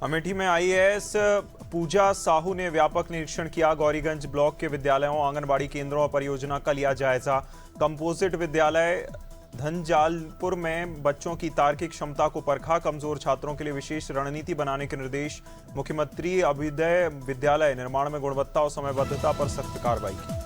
अमेठी में आईएएस पूजा साहू ने व्यापक निरीक्षण किया। गौरीगंज ब्लॉक के विद्यालयों, आंगनबाड़ी केंद्रों और परियोजना का लिया जायजा। कंपोजिट विद्यालय धनजालपुर में बच्चों की तार्किक क्षमता को परखा। कमजोर छात्रों के लिए विशेष रणनीति बनाने के निर्देश। मुख्यमंत्री अभ्युदय विद्यालय निर्माण में गुणवत्ता और समयबद्धता पर सख्त कार्रवाई की।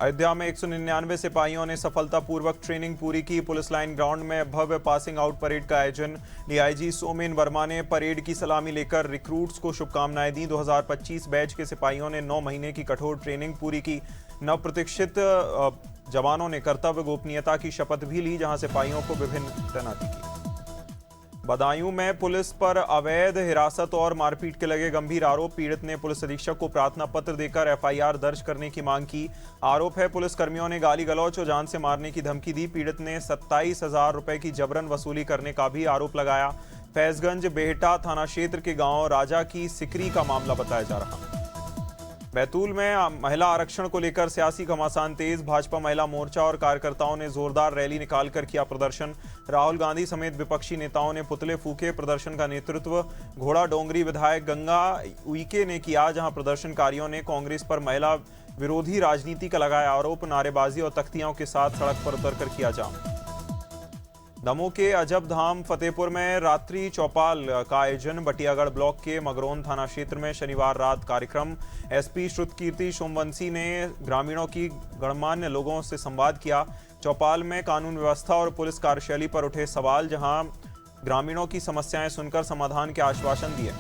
अयोध्या में 199 सिपाहियों ने सफलतापूर्वक ट्रेनिंग पूरी की। पुलिस लाइन ग्राउंड में भव्य पासिंग आउट परेड का आयोजन। डीआईजी सोमेन वर्मा ने परेड की सलामी लेकर रिक्रूट्स को शुभकामनाएं दी। 2025 बैच के सिपाहियों ने 9 महीने की कठोर ट्रेनिंग पूरी की। नवप्रतिष्ठित जवानों ने कर्तव्य गोपनीयता की शपथ भी ली, जहां सिपाहियों को विभिन्न तैनाती की। बदायूं में पुलिस पर अवैध हिरासत और मारपीट के लगे गंभीर आरोप। पीड़ित ने पुलिस अधीक्षक को प्रार्थना पत्र देकर एफआईआर दर्ज करने की मांग की। आरोप है पुलिस कर्मियों ने गाली गलौच और जान से मारने की धमकी दी। पीड़ित ने 27,000 रुपए की जबरन वसूली करने का भी आरोप लगाया। फैजगंज बेहटा थाना क्षेत्र के गांव राजा की सिकरी का मामला बताया जा रहा है। बैतूल में महिला आरक्षण को लेकर सियासी घमासान तेज। भाजपा महिला मोर्चा और कार्यकर्ताओं ने जोरदार रैली निकालकर किया प्रदर्शन। राहुल गांधी समेत विपक्षी नेताओं ने पुतले फूके। प्रदर्शन का नेतृत्व घोड़ा डोंगरी विधायक गंगा उइके ने किया, जहां प्रदर्शनकारियों ने कांग्रेस पर महिला विरोधी राजनीति का लगाया आरोप। नारेबाजी और तख्तियों के साथ सड़क पर उतरकर किया जाम। दमोह के अजब धाम फतेहपुर में रात्रि चौपाल का आयोजन। बटियागढ़ ब्लॉक के मगरौन थाना क्षेत्र में शनिवार रात कार्यक्रम। एसपी श्रुतकीर्ति सोमवंशी ने ग्रामीणों की गणमान्य लोगों से संवाद किया। चौपाल में कानून व्यवस्था और पुलिस कार्यशैली पर उठे सवाल, जहां ग्रामीणों की समस्याएं सुनकर समाधान के आश्वासन दिए।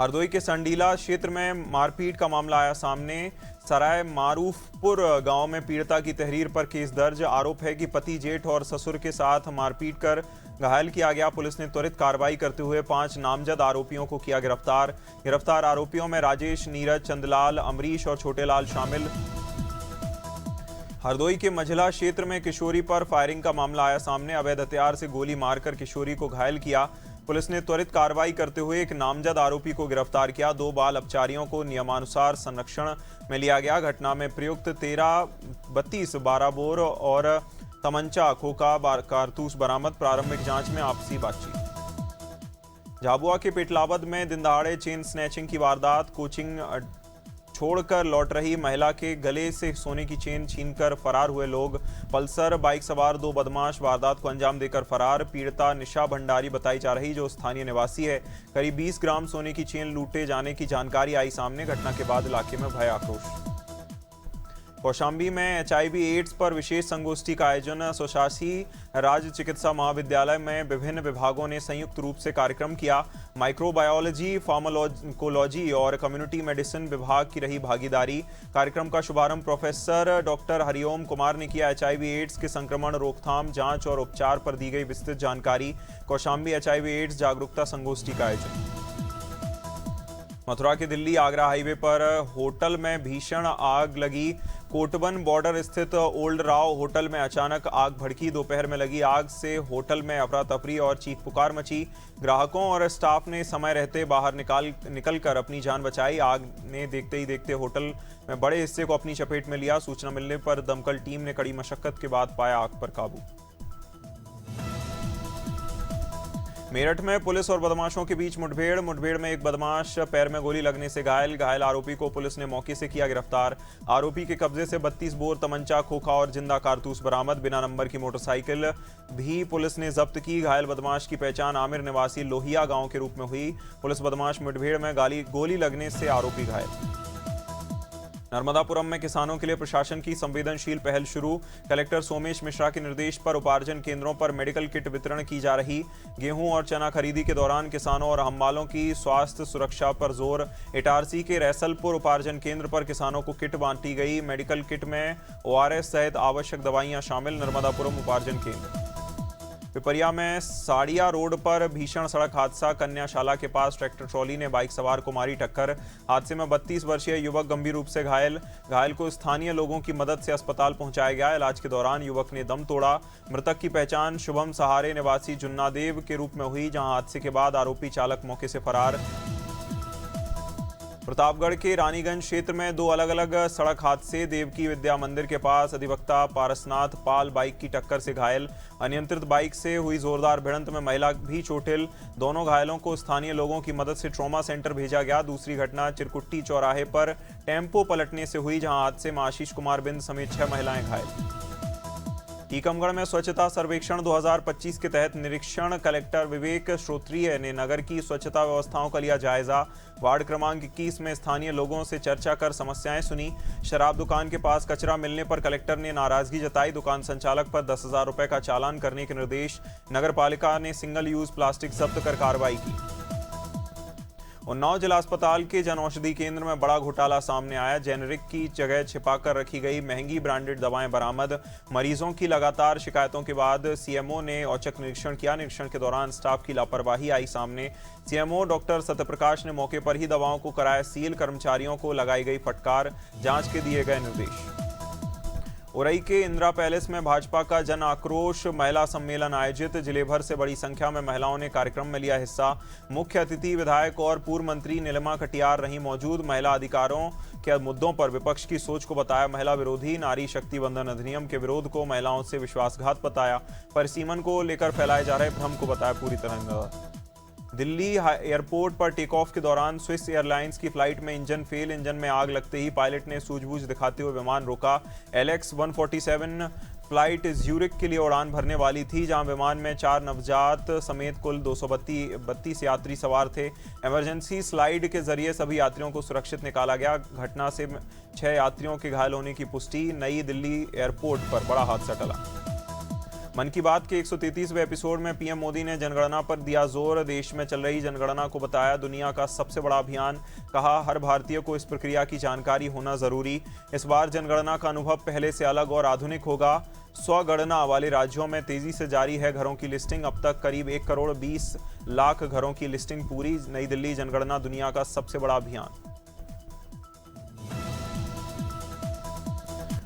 हरदोई के संडीला क्षेत्र में मारपीट का मामला आया सामने। सराय मारूफपुर गांव में पीड़िता की तहरीर पर केस दर्ज। आरोप है कि पति, जेठ और ससुर के साथ मारपीट कर घायल किया गया। पुलिस ने त्वरित कार्रवाई करते हुए 5 नामजद आरोपियों को किया गिरफ्तार। गिरफ्तार आरोपियों में राजेश, नीरज, चंदलाल, अमरीश और छोटेलाल शामिल। हरदोई के मझला क्षेत्र में किशोरी पर फायरिंग का मामला आया सामने। अवैध हथियार से गोली मारकर किशोरी को घायल किया। पुलिस ने त्वरित कार्रवाई करते हुए एक नामजद आरोपी को गिरफ्तार किया। 2 बाल अपचारियों को नियमानुसार संरक्षण में लिया गया। घटना में प्रयुक्त 13-32 12 बोर और तमंचा, खोखा, कारतूस बरामद। प्रारंभिक जांच में आपसी बातचीत। झाबुआ के पेटलावद में दिनदहाड़े चेन स्नैचिंग की वारदात। कोचिंग छोड़कर लौट रही महिला के गले से सोने की चेन छीनकर फरार हुए लोग। पल्सर बाइक सवार 2 बदमाश वारदात को अंजाम देकर फरार। पीड़िता निशा भंडारी बताई जा रही, जो स्थानीय निवासी है। करीब 20 ग्राम सोने की चेन लूटे जाने की जानकारी आई सामने। घटना के बाद इलाके में भय आक्रोश। कौशाम्बी में एचआईवी एड्स पर विशेष संगोष्ठी का आयोजन। स्वशासी राज्य चिकित्सा महाविद्यालय में विभिन्न विभागों ने संयुक्त रूप से कार्यक्रम किया। माइक्रोबायोलॉजी, फार्माकोलॉजी और कम्युनिटी मेडिसिन विभाग की रही भागीदारी। कार्यक्रम का शुभारंभ प्रोफेसर डॉक्टर हरिओम कुमार ने किया। एचआईवी एड्स के संक्रमण, रोकथाम, जांच और उपचार पर दी गई विस्तृत जानकारी। कौशाम्बी एचआईवी एड्स जागरूकता संगोष्ठी का आयोजन। मथुरा के दिल्ली आगरा हाईवे पर होटल में भीषण आग लगी। कोटवन बॉर्डर स्थित ओल्ड राव होटल में अचानक आग भड़की। दोपहर में लगी आग से होटल में अफरा तफरी और चीख पुकार मची। ग्राहकों और स्टाफ ने समय रहते बाहर निकलकर अपनी जान बचाई। आग ने देखते ही देखते होटल में बड़े हिस्से को अपनी चपेट में लिया। सूचना मिलने पर दमकल टीम ने कड़ी मशक्कत के बाद पाया आग पर काबू। मेरठ में पुलिस और बदमाशों के बीच मुठभेड़ में एक बदमाश पैर में गोली लगने से घायल आरोपी को पुलिस ने मौके से किया गिरफ्तार। आरोपी के कब्जे से 32 बोर तमंचा, खोखा और जिंदा कारतूस बरामद। बिना नंबर की मोटरसाइकिल भी पुलिस ने जब्त की। घायल बदमाश की पहचान आमिर निवासी लोहिया गांव के रूप में हुई। पुलिस बदमाश मुठभेड़ में गोली लगने से आरोपी घायल। नर्मदापुरम में किसानों के लिए प्रशासन की संवेदनशील पहल शुरू। कलेक्टर सोमेश मिश्रा के निर्देश पर उपार्जन केंद्रों पर मेडिकल किट वितरण की जा रही। गेहूं और चना खरीदी के दौरान किसानों और हम्मालों की स्वास्थ्य सुरक्षा पर जोर। इटारसी के रैसलपुर उपार्जन केंद्र पर किसानों को किट बांटी गई। मेडिकल किट में ओआरएस सहित आवश्यक दवाइयां शामिल। नर्मदापुरम उपार्जन केंद्र। पिपरिया में साड़िया रोड पर भीषण सड़क हादसा। कन्याशाला के पास ट्रैक्टर ट्रॉली ने बाइक सवार को मारी टक्कर। हादसे में 32 वर्षीय युवक गंभीर रूप से घायल को स्थानीय लोगों की मदद से अस्पताल पहुंचाया गया। इलाज के दौरान युवक ने दम तोड़ा। मृतक की पहचान शुभम सहारे निवासी जुन्नादेव के रूप में हुई, जहां हादसे के बाद आरोपी चालक मौके से फरार। प्रतापगढ़ के रानीगंज क्षेत्र में दो अलग अलग सड़क हादसे। देवकी विद्या मंदिर के पास अधिवक्ता पारसनाथ पाल बाइक की टक्कर से घायल। अनियंत्रित बाइक से हुई जोरदार भिड़ंत में महिला भी चोटिल। दोनों घायलों को स्थानीय लोगों की मदद से ट्रॉमा सेंटर भेजा गया। दूसरी घटना चिरकुट्टी चौराहे पर टेम्पो पलटने से हुई, जहां हादसे में आशीष कुमार बिंद समेत 6 महिलाएं घायल। टीकमगढ़ में स्वच्छता सर्वेक्षण 2025 के तहत निरीक्षण कलेक्टर विवेक श्रोत्रिय ने नगर की स्वच्छता व्यवस्थाओं का लिया जायजा। वार्ड क्रमांक 21 में स्थानीय लोगों से चर्चा कर समस्याएं सुनी। शराब दुकान के पास कचरा मिलने पर कलेक्टर ने नाराजगी जताई। दुकान संचालक पर 10,000 रुपए का चालान करने के निर्देश। नगर पालिका ने सिंगल यूज प्लास्टिक जब्त कर कार्रवाई की। उन्नाव जिला अस्पताल के जन औषधि केंद्र में बड़ा घोटाला सामने आया। जेनेरिक की जगह छिपाकर रखी गई महंगी ब्रांडेड दवाएं बरामद। मरीजों की लगातार शिकायतों के बाद सीएमओ ने औचक निरीक्षण किया। निरीक्षण के दौरान स्टाफ की लापरवाही आई सामने। सीएमओ डॉक्टर सत्यप्रकाश ने मौके पर ही दवाओं को कराया सील। कर्मचारियों को लगाई गई फटकार। जांच के दिए गए निर्देश। उरई के इंदिरा पैलेस में भाजपा का जन आक्रोश महिला सम्मेलन आयोजित। जिले भर से बड़ी संख्या में महिलाओं ने कार्यक्रम में लिया हिस्सा। मुख्य अतिथि विधायक और पूर्व मंत्री नीलिमा कटियार रही मौजूद। महिला अधिकारों के मुद्दों पर विपक्ष की सोच को बताया महिला विरोधी। नारी शक्ति वंदन अधिनियम के विरोध को महिलाओं से विश्वासघात बताया। परिसीमन को लेकर फैलाए जा रहे भ्रम को बताया पूरी तरह। दिल्ली एयरपोर्ट पर टेक ऑफ के दौरान स्विस एयरलाइंस की फ्लाइट में इंजन में आग लगते ही पायलट ने सूझबूझ दिखाते हुए विमान रोका। LX 147 फ्लाइट ज्यूरिक के लिए उड़ान भरने वाली थी, जहां विमान में 4 नवजात समेत कुल 232 यात्री सवार थे। इमरजेंसी स्लाइड के जरिए सभी यात्रियों को सुरक्षित निकाला गया। घटना से 6 यात्रियों के घायल होने की पुष्टि। नई दिल्ली एयरपोर्ट पर बड़ा हादसा टला। मन की बात के 133वें एपिसोड में पीएम मोदी ने जनगणना पर दिया जोर। देश में चल रही जनगणना को बताया दुनिया का सबसे बड़ा अभियान। कहा हर भारतीय को इस प्रक्रिया की जानकारी होना जरूरी। इस बार जनगणना का अनुभव पहले से अलग और आधुनिक होगा। स्वगणना वाले राज्यों में तेजी से जारी है घरों की लिस्टिंग। अब तक करीब 1 करोड़ 20 लाख घरों की लिस्टिंग पूरी। नई दिल्ली जनगणना दुनिया का सबसे बड़ा अभियान।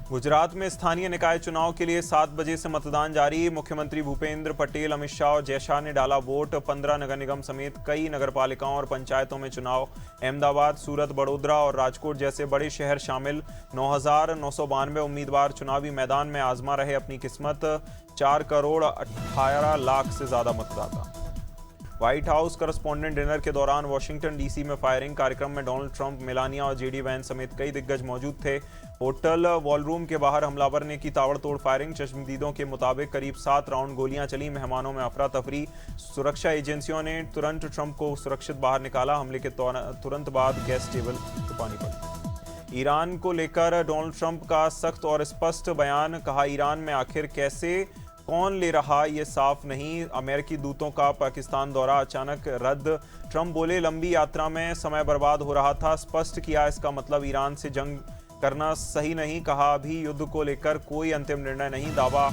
गुजरात में स्थानीय निकाय चुनाव के लिए 7 बजे से मतदान जारी। मुख्यमंत्री भूपेंद्र पटेल, अमित शाह और जय शाह ने डाला वोट। 15 नगर निगम समेत कई नगरपालिकाओं और पंचायतों में चुनाव। अहमदाबाद, सूरत, बड़ोदरा और राजकोट जैसे बड़े शहर शामिल। 9,992 उम्मीदवार चुनावी मैदान में आजमा रहे अपनी किस्मत। 4 करोड़ 18 लाख से ज्यादा मतदाता। व्हाइट हाउस करस्पॉन्डेंट डिनर के दौरान वाशिंगटन डीसी में फायरिंग। कार्यक्रम में डोनाल्ड ट्रंप, मेलानिया और जेडी वैंस समेत कई दिग्गज मौजूद थे। होटल वॉलरूम के बाहर हमलावर ने की ताबड़तोड़ फायरिंग। चश्मदीदों के मुताबिक करीब 7 राउंड गोलियां चली। मेहमानों में अफरा तफरी। सुरक्षा एजेंसियों ने तुरंत ट्रंप को सुरक्षित बाहर निकाला। हमले के तुरंत बाद गैस टेबल छुपानी पड़ी। ईरान को लेकर डोनाल्ड ट्रंप का सख्त और स्पष्ट बयान। कहा ईरान में आखिर कैसे कौन ले रहा ये साफ नहीं। अमेरिकी दूतों का पाकिस्तान दौरा अचानक रद्द। ट्रंप बोले लंबी यात्रा में समय बर्बाद हो रहा था। स्पष्ट किया इसका मतलब ईरान से जंग करना सही नहीं। कहा अभी युद्ध को लेकर कोई अंतिम निर्णय नहीं। दावा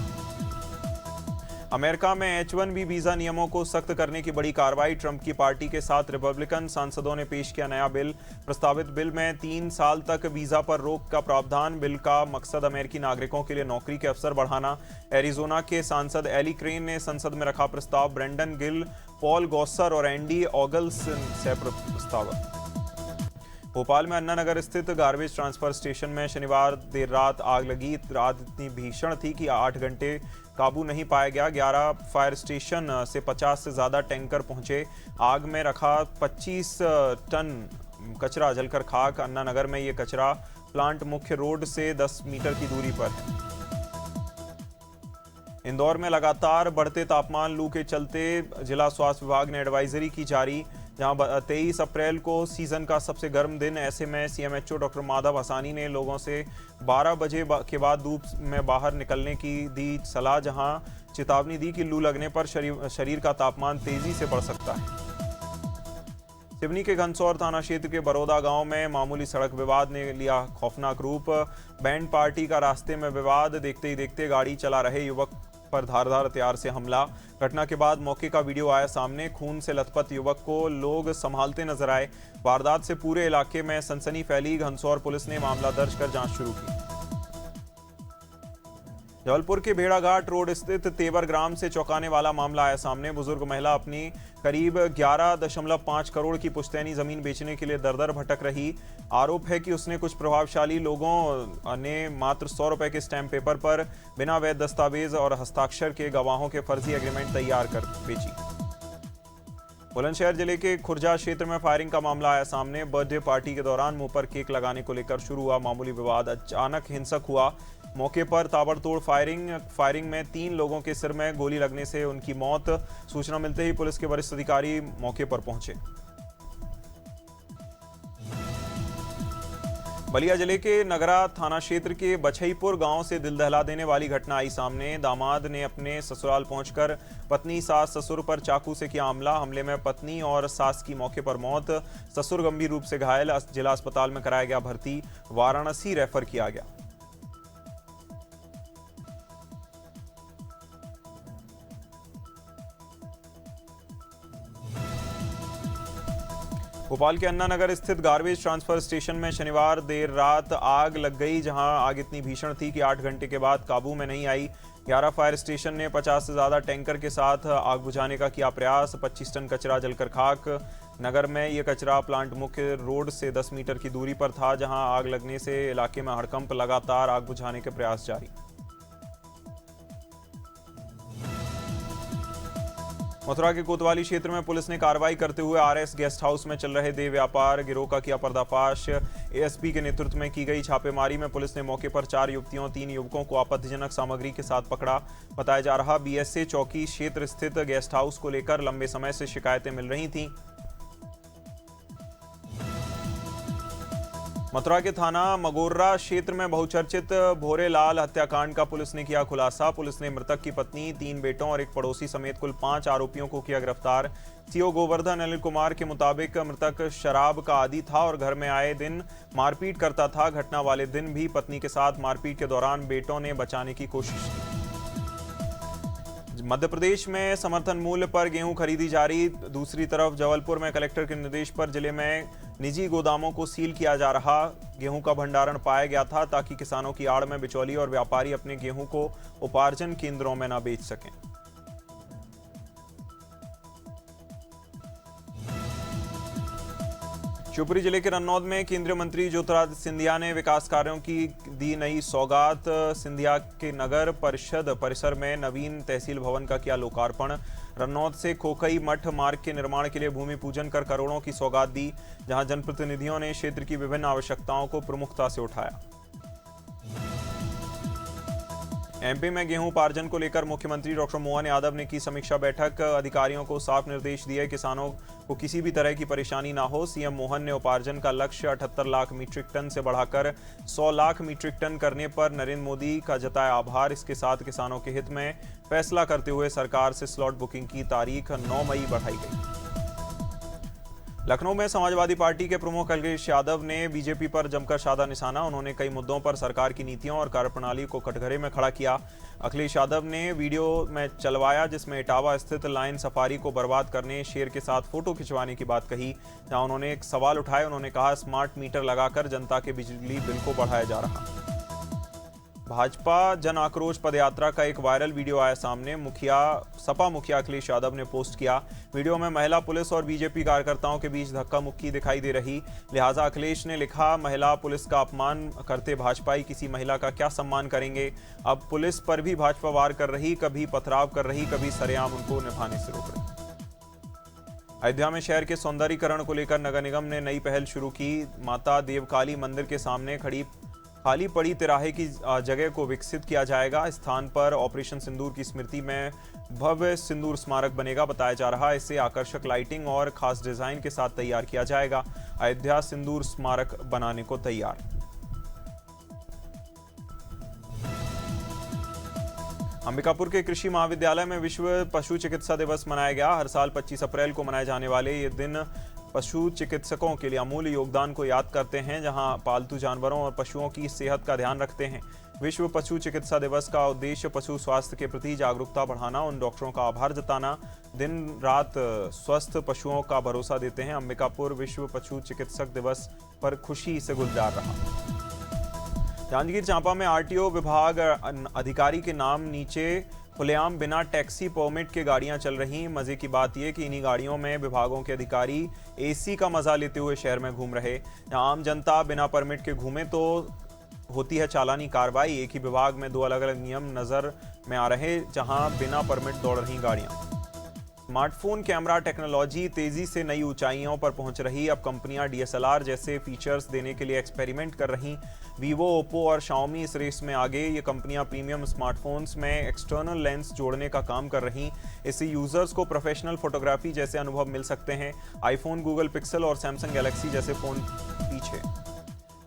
अमेरिका में H-1B वीजा नियमों को सख्त करने की बड़ी कार्रवाई। ट्रंप की पार्टी के साथ रिपब्लिकन सांसदों ने पेश किया नया बिल। प्रस्तावित बिल में 3 साल तक वीजा पर रोक का प्रावधान। बिल का मकसद अमेरिकी नागरिकों के लिए नौकरी के अवसर बढ़ाना। एरिजोना के सांसद एली क्रेन ने संसद में रखा प्रस्ताव। ब्रेंडन गिल, पॉल गॉसर और एंडी ऑगल्स से प्रस्ताव। भोपाल में अन्ना नगर स्थित गार्बेज ट्रांसफर स्टेशन में शनिवार देर रात आग लगी। रात इतनी भीषण थी कि 8 घंटे काबू नहीं पाया गया। 11 फायर स्टेशन से 50 से ज़्यादा टैंकर पहुंचे। आग में रखा 25 टन कचरा जलकर खाक। अन्ना नगर में ये कचरा प्लांट मुख्य रोड से 10 मीटर की दूरी पर है। इंदौर में लगातार बढ़ते तापमान, लू के चलते जिला स्वास्थ्य विभाग ने एडवाइजरी की जारी। जहां 23 अप्रैल को सीजन का सबसे गर्म दिन। ऐसे में सीएमएचओ डॉक्टर माधव हसानी ने लोगों से 12 बजे के बाद धूप में बाहर निकलने की दी सलाह। जहां चेतावनी दी कि लू लगने पर शरीर का तापमान तेजी से बढ़ सकता है। सिवनी के घनसौर थाना क्षेत्र के बरोदा गांव में मामूली सड़क विवाद ने लिया खौफनाक रूप। बैंड पार्टी का रास्ते में विवाद। देखते ही देखते गाड़ी चला रहे युवक पर धारदार हथियार से हमला। घटना के बाद मौके का वीडियो आया सामने। खून से लथपथ युवक को लोग संभालते नजर आए। वारदात से पूरे इलाके में सनसनी फैली। घनसौर पुलिस ने मामला दर्ज कर जांच शुरू की। जबलपुर के भेड़ाघाट रोड स्थित तेवर ग्राम से चौंकाने वाला मामला आया सामने। बुजुर्ग महिला अपनी करीब 11.5 करोड़ की पुश्तैनी जमीन बेचने के लिए दर-दर भटक रही। आरोप है कि उसने कुछ प्रभावशाली लोगों ने मात्र 100 रुपए के स्टैंप पेपर पर बिना वैध दस्तावेज और हस्ताक्षर के गवाहों के फर्जी एग्रीमेंट तैयार कर बेची। बुलंदशहर जिले के खुर्जा क्षेत्र में फायरिंग का मामला आया सामने। बर्थडे पार्टी के दौरान मुंह पर केक लगाने को लेकर शुरू हुआ मामूली विवाद अचानक हिंसक हुआ। मौके पर ताबड़तोड़ फायरिंग में 3 लोगों के सिर में गोली लगने से उनकी मौत। सूचना मिलते ही पुलिस के वरिष्ठ अधिकारी मौके पर पहुंचे। बलिया जिले के नगरा थाना क्षेत्र के बछईपुर गांव से दिल दहला देने वाली घटना आई सामने। दामाद ने अपने ससुराल पहुंचकर पत्नी सास ससुर पर चाकू से किया हमला। हमले में पत्नी और सास की मौके पर मौत, ससुर गंभीर रूप से घायल। जिला अस्पताल में कराया गया भर्ती, वाराणसी रेफर किया गया। भोपाल के अन्ना नगर स्थित गार्बेज ट्रांसफर स्टेशन में शनिवार देर रात आग लग गई, जहां आग इतनी भीषण थी कि 8 घंटे के बाद काबू में नहीं आई। 11 फायर स्टेशन ने 50 से ज्यादा टैंकर के साथ आग बुझाने का किया प्रयास। 25 टन कचरा जलकर खाक। नगर में यह कचरा प्लांट मुख्य रोड से 10 मीटर की दूरी पर था, जहां आग लगने से इलाके में हड़कंप। लगातार आग बुझाने के प्रयास जारी। मथुरा के कोतवाली क्षेत्र में पुलिस ने कार्रवाई करते हुए आरएस गेस्ट हाउस में चल रहे देह व्यापार गिरोह का किया पर्दाफाश। एएसपी के नेतृत्व में की गई छापेमारी में पुलिस ने मौके पर 4 युवतियों 3 युवकों को आपत्तिजनक सामग्री के साथ पकड़ा। बताया जा रहा बीएसए चौकी क्षेत्र स्थित गेस्ट हाउस को लेकर लंबे समय से शिकायतें मिल रही थीं। मथुरा के थाना मगोर्रा क्षेत्र में बहुचर्चित भोरेलाल हत्याकांड का पुलिस ने किया खुलासा। पुलिस ने मृतक की पत्नी, 3 बेटों और एक पड़ोसी समेत कुल 5 आरोपियों को किया गिरफ्तार। सीओ गोवर्धन अनिल कुमार के मुताबिक मृतक शराब का आदी था और घर में आए दिन मारपीट करता था। घटना वाले दिन भी पत्नी के साथ मारपीट के दौरान बेटों ने बचाने की कोशिश की। मध्य प्रदेश में समर्थन मूल्य पर गेहूं खरीदी जारी। दूसरी तरफ जबलपुर में कलेक्टर के निर्देश पर जिले में निजी गोदामों को सील किया जा रहा। गेहूं का भंडारण पाया गया था ताकि किसानों की आड़ में बिचौली और व्यापारी अपने गेहूं को उपार्जन केंद्रों में न बेच सकें। शिवपुरी जिले के रन्नौद में केंद्रीय मंत्री ज्योतिरादित्य सिंधिया ने विकास कार्यों की दी नई सौगात। सिंधिया के नगर परिषद परिसर में नवीन तहसील भवन का किया लोकार्पण। रन्नौद से खोखई मठ मार्ग के निर्माण के लिए भूमि पूजन कर करोड़ों की सौगात दी, जहां जनप्रतिनिधियों ने क्षेत्र की विभिन्न आवश्यकताओं को प्रमुखता से उठाया। एमपी में गेहूं उपार्जन को लेकर मुख्यमंत्री डॉक्टर मोहन यादव ने की समीक्षा बैठक। अधिकारियों को साफ निर्देश दिए किसानों को किसी भी तरह की परेशानी ना हो। सीएम मोहन ने उपार्जन का लक्ष्य 78 लाख मीट्रिक टन से बढ़ाकर 100 लाख मीट्रिक टन करने पर नरेंद्र मोदी का जताया आभार। इसके साथ किसानों के हित में फैसला करते हुए सरकार से स्लॉट बुकिंग की तारीख 9 मई बढ़ाई गई। लखनऊ में समाजवादी पार्टी के प्रमुख अखिलेश यादव ने बीजेपी पर जमकर साधा निशाना। उन्होंने कई मुद्दों पर सरकार की नीतियों और कार्यप्रणाली को कटघरे में खड़ा किया। अखिलेश यादव ने वीडियो में चलवाया जिसमें इटावा स्थित लाइन सफारी को बर्बाद करने, शेर के साथ फोटो खिंचवाने की बात कही। जहां उन्होंने एक सवाल उठाए। उन्होंने कहा, स्मार्ट मीटर लगाकर जनता के बिजली बिल को बढ़ाया जा रहा। भाजपा जन आक्रोश पदयात्रा का एक वायरल वीडियो आया सामने। सपा मुखिया अखिलेश यादव ने पोस्ट किया। वीडियो में महिला पुलिस और बीजेपी कार्यकर्ताओं के बीच धक्का मुक्की दिखाई दे रही। लिहाजा अखिलेश ने लिखा, महिला पुलिस का अपमान करते भाजपाई किसी महिला का क्या सम्मान करेंगे। अब पुलिस पर भी भाजपा वार कर रही, कभी पथराव कर रही, कभी सरेआम उनको निभाने से रोक रही। अयोध्या में शहर के सौंदर्यीकरण को लेकर नगर निगम ने नई पहल शुरू की। माता देवकाली मंदिर के सामने खाली पड़ी तिराहे की जगह को विकसित किया जाएगा। स्थान पर ऑपरेशन सिंदूर की स्मृति में भव्य सिंदूर स्मारक बनेगा। बताया जा रहा है इसे आकर्षक लाइटिंग और खास डिजाइन के साथ तैयार किया जाएगा। अयोध्या सिंदूर स्मारक बनाने को तैयार। अंबिकापुर के कृषि महाविद्यालय में विश्व पशु चिकित्सा दिवस मनाया गया। हर साल 25 अप्रैल को मनाए जाने वाले ये दिन पशु चिकित्सकों के लिए अमूल्य योगदान को याद करते हैं, जहां पालतू जानवरों और पशुओं की सेहत का ध्यान रखते हैं। विश्व पशु चिकित्सा दिवस का उद्देश्य पशु स्वास्थ्य के प्रति जागरूकता बढ़ाना, उन डॉक्टरों का आभार जताना दिन रात स्वस्थ पशुओं का भरोसा देते हैं। अंबिकापुर विश्व पशु चिकित्सक दिवस पर खुशी से गुलजार रहा। जांजगीर चांपा में आरटीओ विभाग अधिकारी के नाम नीचे खुलेआम बिना टैक्सी परमिट के गाड़ियां चल रही। मजे की बात यह कि इन्हीं गाड़ियों में विभागों के अधिकारी एसी का मजा लेते हुए शहर में घूम रहे। आम जनता बिना परमिट के घूमे तो होती है चालानी कार्रवाई। एक ही विभाग में दो अलग अलग नियम नजर में आ रहे, जहां बिना परमिट दौड़ रही गाड़ियां। स्मार्टफोन कैमरा टेक्नोलॉजी तेजी से नई ऊंचाइयों पर पहुंच रही। अब कंपनियां डीएसएलआर जैसे फीचर्स देने के लिए एक्सपेरिमेंट कर रही। वीवो, ओप्पो और शाओमी इस रेस में आगे। ये कंपनियां प्रीमियम स्मार्टफोन्स में एक्सटर्नल लेंस जोड़ने का काम कर रही। इससे यूजर्स को प्रोफेशनल फोटोग्राफी जैसे अनुभव मिल सकते हैं। आईफोन, गूगल पिक्सल और सैमसंग गैलेक्सी जैसे फोन पीछे।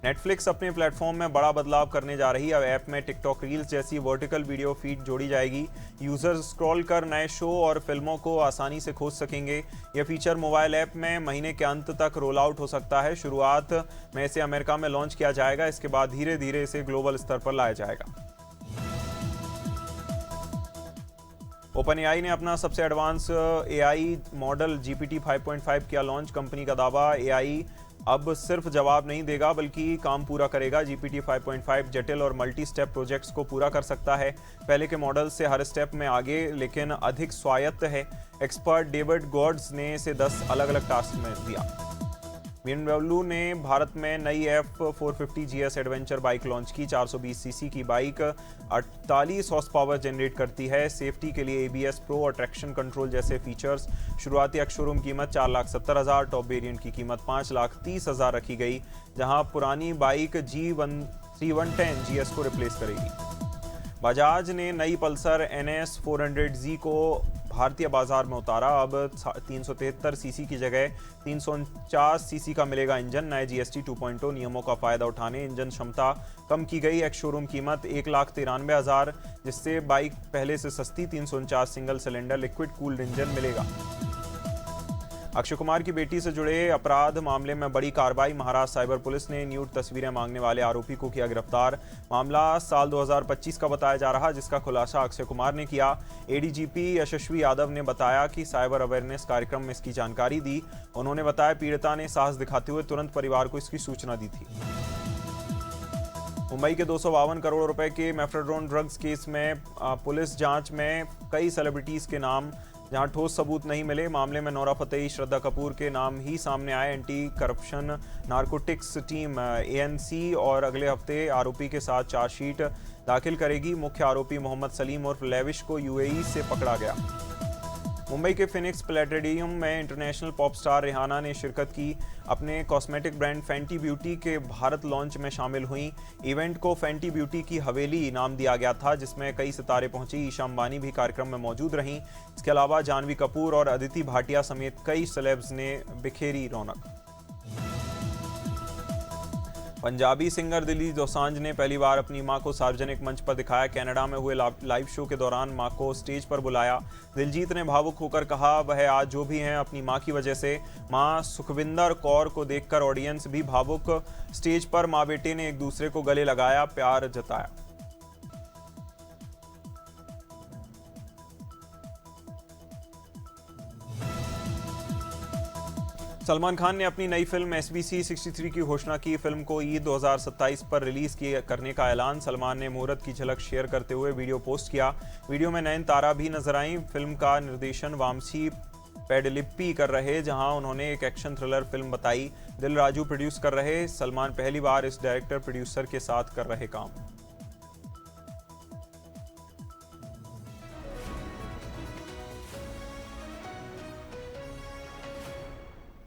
नेटफ्लिक्स अपने प्लेटफॉर्म में बड़ा बदलाव करने जा रही है। अब ऐप में टिकटॉक रील्स जैसी वर्टिकल वीडियो फीड जोड़ी जाएगी। यूजर्स स्क्रॉल कर नए शो और फिल्मों को आसानी से खोज सकेंगे। यह फीचर मोबाइल ऐप में महीने के अंत तक रोल आउट हो सकता है। शुरुआत में इसे अमेरिका में लॉन्च किया जाएगा, इसके बाद धीरे धीरे इसे ग्लोबल स्तर पर लाया जाएगा। ओपन एआई ने अपना सबसे एडवांस एआई मॉडल GPT 5.5 किया लॉन्च। कंपनी का दावा, एआई अब सिर्फ जवाब नहीं देगा बल्कि काम पूरा करेगा। GPT 5.5 जटिल और मल्टी स्टेप प्रोजेक्ट्स को पूरा कर सकता है। पहले के मॉडल से हर स्टेप में आगे लेकिन अधिक स्वायत्त है। एक्सपर्ट डेविड गॉड्स ने इसे 10 अलग अलग टास्क में दिया। BMW ने भारत में नई F450 GS adventure bike launch की। 420 सीसी की बाइक 48 हॉर्स पावर जनरेट करती है। सेफ्टी के लिए ABS प्रो और ट्रैक्शन कंट्रोल जैसे फीचर्स। शुरुआती एक्स-शोरूम कीमत 4,70,000, टॉप वेरिएंट की कीमत 5,30,000 रखी गई, जहां पुरानी बाइक G110 GS को रिप्लेस करेगी। बजाज ने नई पल्सर NS 400Z को भारतीय बाजार में उतारा। अब 373 सीसी की जगह 349 सीसी का मिलेगा इंजन। नए GST 2.0 नियमों का फायदा उठाने इंजन क्षमता कम की गई। एक्स शोरूम कीमत 1,93,000, जिससे बाइक पहले से सस्ती 349 single cylinder liquid cooled engine मिलेगा। अक्षय कुमार की बेटी से जुड़े अपराध मामले में बड़ी कार्रवाई। महाराष्ट्र साइबर पुलिस ने न्यूड तस्वीरें मांगने वाले आरोपी को किया गिरफ्तार। मामला साल 2025 का बताया जा रहा, जिसका खुलासा अक्षय कुमार ने किया। ADGP यशस्वी यादव ने बताया कि साइबर अवेयरनेस कार्यक्रम में इसकी जानकारी दी। उन्होंने बताया पीड़िता ने साहस दिखाते हुए तुरंत परिवार को इसकी सूचना दी थी। मुंबई के 252 करोड़ रुपए के मेफ्राडोन ड्रग्स केस में पुलिस जांच में कई सेलिब्रिटीज के नाम, जहां ठोस सबूत नहीं मिले। मामले में नोरा फतेही, श्रद्धा कपूर के नाम ही सामने आए। Anti corruption narcotics team ANC और अगले हफ्ते आरोपी के साथ चार्जशीट दाखिल करेगी। मुख्य आरोपी मोहम्मद सलीम उर्फ लेविश को UAE से पकड़ा गया। मुंबई के फिनिक्स प्लेनेटोरियम में इंटरनेशनल पॉप स्टार रिहाना ने शिरकत की। अपने कॉस्मेटिक ब्रांड फैंटी ब्यूटी के भारत लॉन्च में शामिल हुई। इवेंट को फैंटी ब्यूटी की हवेली नाम दिया गया था, जिसमें कई सितारे पहुंची। ईशा अंबानी भी कार्यक्रम में मौजूद रहीं। इसके अलावा जानवी कपूर और अदिति भाटिया समेत कई सेलेब्स ने बिखेरी रौनक। पंजाबी सिंगर दिलजीत दोसांझ ने पहली बार अपनी मां को सार्वजनिक मंच पर दिखाया। कनाडा में हुए लाइव शो के दौरान मां को स्टेज पर बुलाया। दिलजीत ने भावुक होकर कहा, वह आज जो भी हैं अपनी मां की वजह से। मां सुखविंदर कौर को देखकर ऑडियंस भी भावुक। स्टेज पर मां बेटे ने एक दूसरे को गले लगाया, प्यार जताया। सलमान खान ने अपनी नई फिल्म SBC 63 की घोषणा की। फिल्म को ईद 2027 पर रिलीज करने का ऐलान। सलमान ने मुहूर्त की झलक शेयर करते हुए वीडियो पोस्ट किया। वीडियो में नयनतारा भी नजर आईं। फिल्म का निर्देशन वामसी पेडलिप्पी कर रहे, जहां उन्होंने एक एक्शन थ्रिलर फिल्म बताई। दिल राजू प्रोड्यूस कर रहे। सलमान पहली बार इस डायरेक्टर प्रोड्यूसर के साथ कर रहे काम।